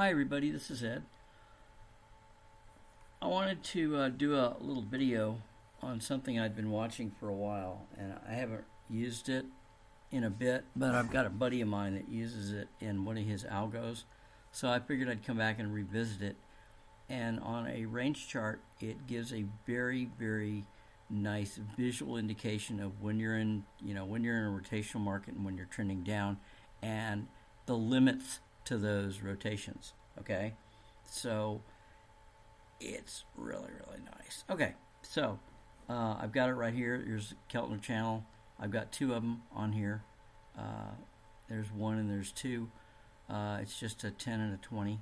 Hi everybody, this is Ed. I wanted to do a little video on something I'd been watching for a while, and I haven't used it in a bit, but I've got a buddy of mine that uses it in one of his algos, so I figured I'd come back and revisit it. And on a range chart, it gives a very nice visual indication of when you're in, when you're in a rotational market and when you're trending down, and the limits to those rotations. Okay, so it's really nice. Okay, so I've got it right here. Here's Keltner Channel. I've got two of them on here. There's one and there's two. It's just a 10 and a 20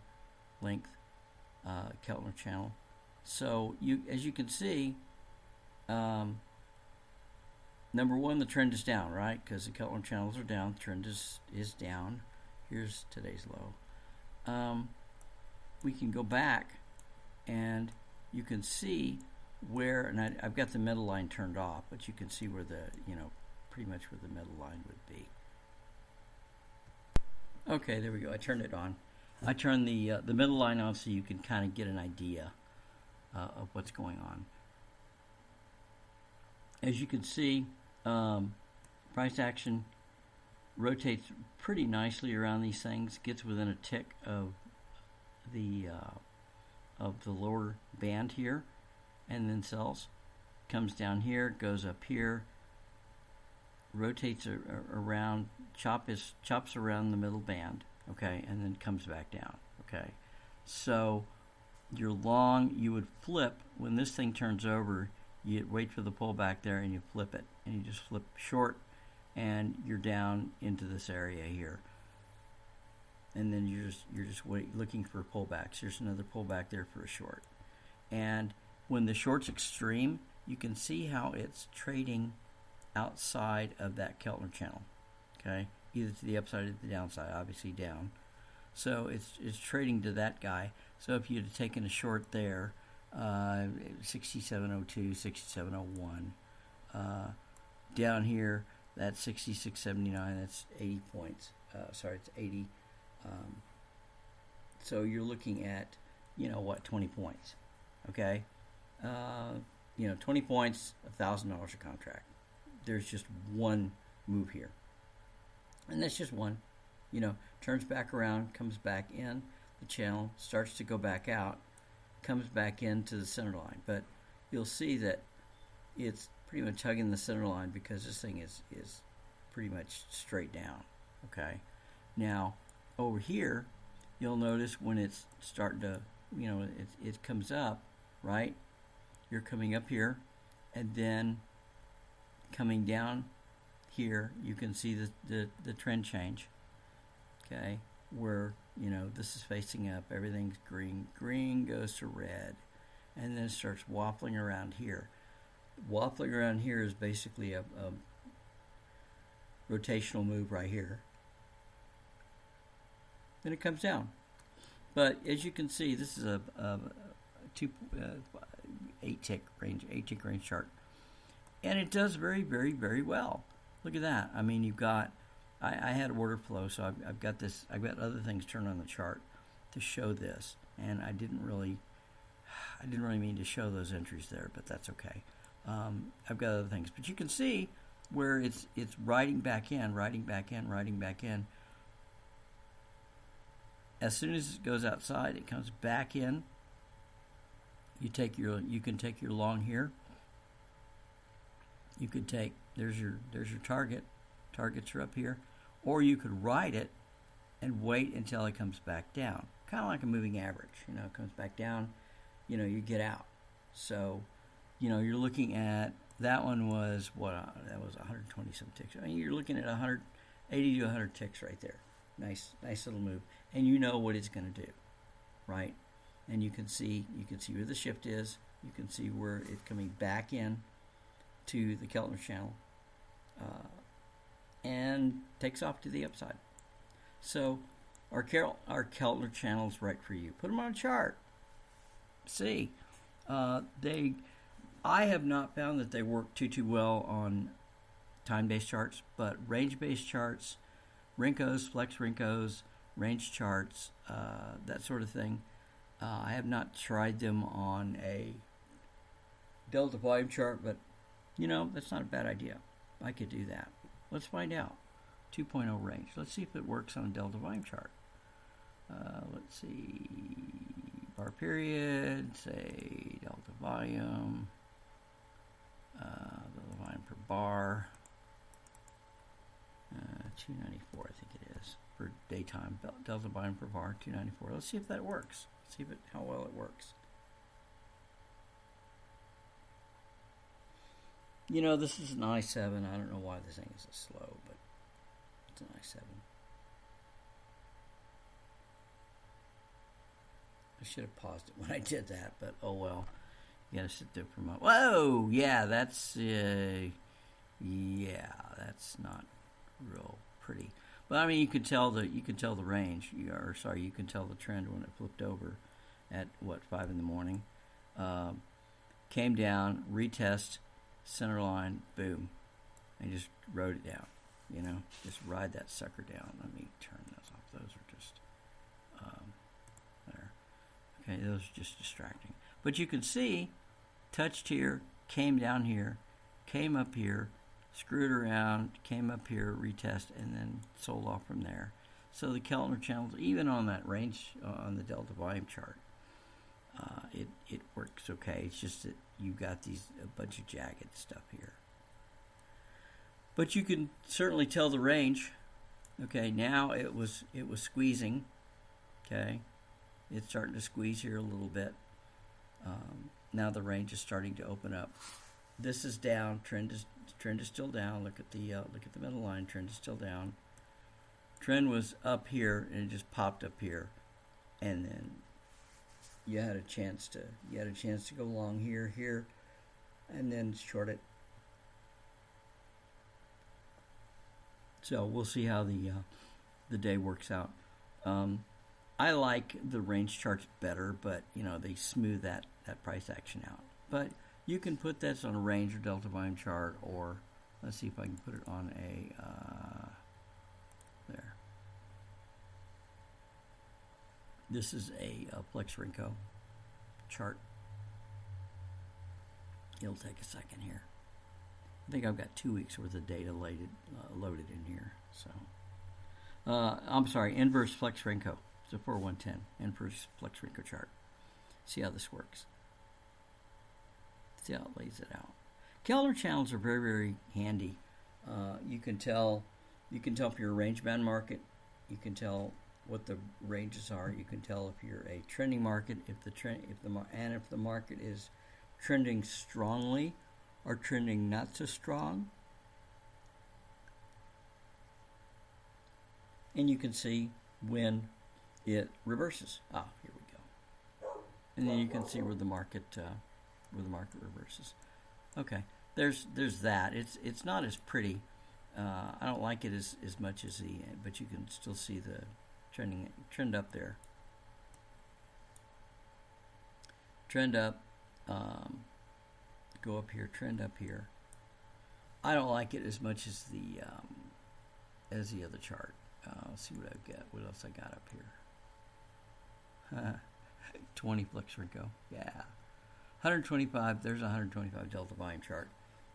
length Keltner Channel. So as you can see, number one, the trend is down, right? Because the Keltner channels are down. The trend is down. Here's today's low. We can go back and you can see where, and I've got the middle line turned off, but you can see where pretty much where the middle line would be. Okay, there we go. I turned it on. I turned the middle line on so you can kind of get an idea of what's going on. As you can see, price action rotates pretty nicely around these things, gets within a tick of the lower band here, and then sells. Comes down here, goes up here, rotates around, chops around the middle band, okay, and then comes back down, okay. So you're long, you would flip when this thing turns over. You wait for the pullback there and you flip it, and you just flip short, and you're down into this area here, and then you're just looking for pullbacks. There's another pullback there for a short, and when the short's extreme, you can see how it's trading outside of that Keltner channel, okay, either to the upside or the downside, obviously down. So it's trading to that guy. So if you'd have taken a short there, 6702, 6701, down here, that's 6679, that's 80 points. It's 80. So you're looking at, 20 points, okay? 20 points, $1,000 a contract. There's just one move here, and that's just one. Turns back around, comes back in the channel, starts to go back out, comes back into the center line. But you'll see that it's pretty much hugging the center line because this thing is pretty much straight down. Okay, now over here you'll notice when it's starting to, it comes up, right? You're coming up here, and then coming down here, you can see the trend change. Okay, where this is facing up, everything's green goes to red, and then it starts waffling around here. Waffling around here is basically a rotational move right here. Then it comes down. But as you can see, this is a 8 tick range chart, and it does very well. Look at that. I mean, you've got, I had order flow, so I've got other things turned on the chart to show this, and I didn't really mean to show those entries there, but that's okay. I've got other things, but you can see where it's riding back in. As soon as it goes outside, it comes back in. You can take your long here. You could take, there's your target. Targets are up here, or you could ride it and wait until it comes back down, kind of like a moving average. It comes back down, you get out. So, you're looking at, that one was that was 120 some ticks. I mean, you're looking at 180 to 100 ticks right there. Nice little move, and you know what it's going to do, right? And you can see where the shift is. You can see where it's coming back in to the Keltner channel, and takes off to the upside. So our Keltner channel is right for you. Put them on a chart. See, I have not found that they work too well on time-based charts, but range-based charts, Rinkos, Flex Rinkos, range charts, that sort of thing. I have not tried them on a delta volume chart, but that's not a bad idea. I could do that. Let's find out. 2.0 range. Let's see if it works on a delta volume chart. Let's see. Bar period, say delta volume. Delta volume per bar. 294, I think it is, for daytime. Delta volume per bar, 294. Let's see if that works. See how well it works. This is an i7. I don't know why this thing is so slow, but it's an i7. I should have paused it when I did that, but oh well. You gotta sit there for a moment. Whoa! Yeah, that's not real pretty. But I mean, you can tell the range. You can tell the trend when it flipped over at 5 in the morning. Came down, retest, center line, boom, and just rode it down. Just ride that sucker down. Let me turn those off. Those are just there. Okay, those are just distracting. But you can see, touched here, came down here, came up here, screwed around, came up here, retest, and then sold off from there. So the Keltner channels, even on that range, on the delta volume chart, it works okay. It's just that you got a bunch of jagged stuff here. But you can certainly tell the range. Okay, now it was squeezing. Okay, it's starting to squeeze here a little bit. Now the range is starting to open up. This is down. Trend is still down. Look at the middle line. Trend is still down. Trend was up here and it just popped up here, and then you had a chance to go long here, and then short it. So we'll see how the day works out. I like the range charts better, but they smooth that price action out. But you can put this on a range or delta volume chart, or let's see if I can put it on there. This is a Flex Renko chart. It'll take a second here. I think I've got 2 weeks worth of data loaded in here. So, I'm sorry, inverse Flex Renko. It's a 4110 inverse Flex Renko chart. See how this works. See how it lays it out. Keltner channels are very, very handy. You can tell if you're a range bound market. You can tell what the ranges are. You can tell if you're a trending market, if the market is trending strongly or trending not so strong. And you can see when it reverses. Here we go. And then you can see where the market reverses. Okay, there's that. It's not as pretty. I don't like it as much as but you can still see the trend up there. Trend up, go up here, trend up here. I don't like it as much as the other chart. Let's see what I've got. What else I got up here? 20 Flex Renko. Yeah. 125. There's a 125 delta volume chart.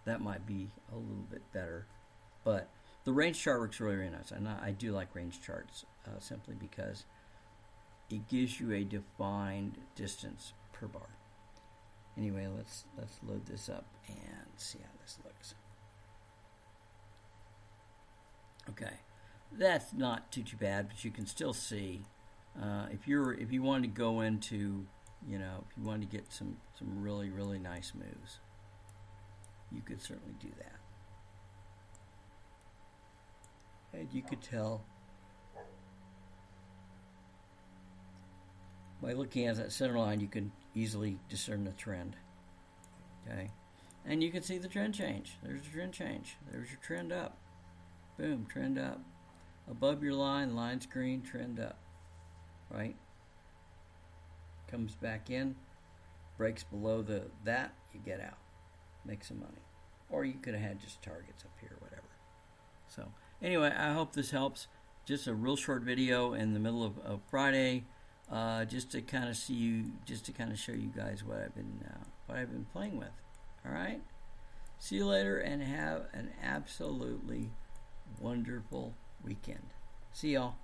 That might be a little bit better. But the range chart works really, really nice. I do like range charts simply because it gives you a defined distance per bar. Anyway, let's load this up and see how this looks. Okay, that's not too bad, but you can still see if you wanted to go into, if you wanted to get some really, really nice moves, you could certainly do that. And you could tell by looking at that center line, you can easily discern the trend. Okay, and you can see the trend change. There's the trend change. There's your trend up. Boom, trend up. Above your line, line's green, trend up. Right? Comes back in, breaks below that, you get out. Make some money. Or you could have had just targets up here, whatever. So, anyway, I hope this helps. just a real short video in the middle of Friday, just to kind of show you guys what I've been playing with. All right. See you later, and have an absolutely wonderful weekend. See y'all.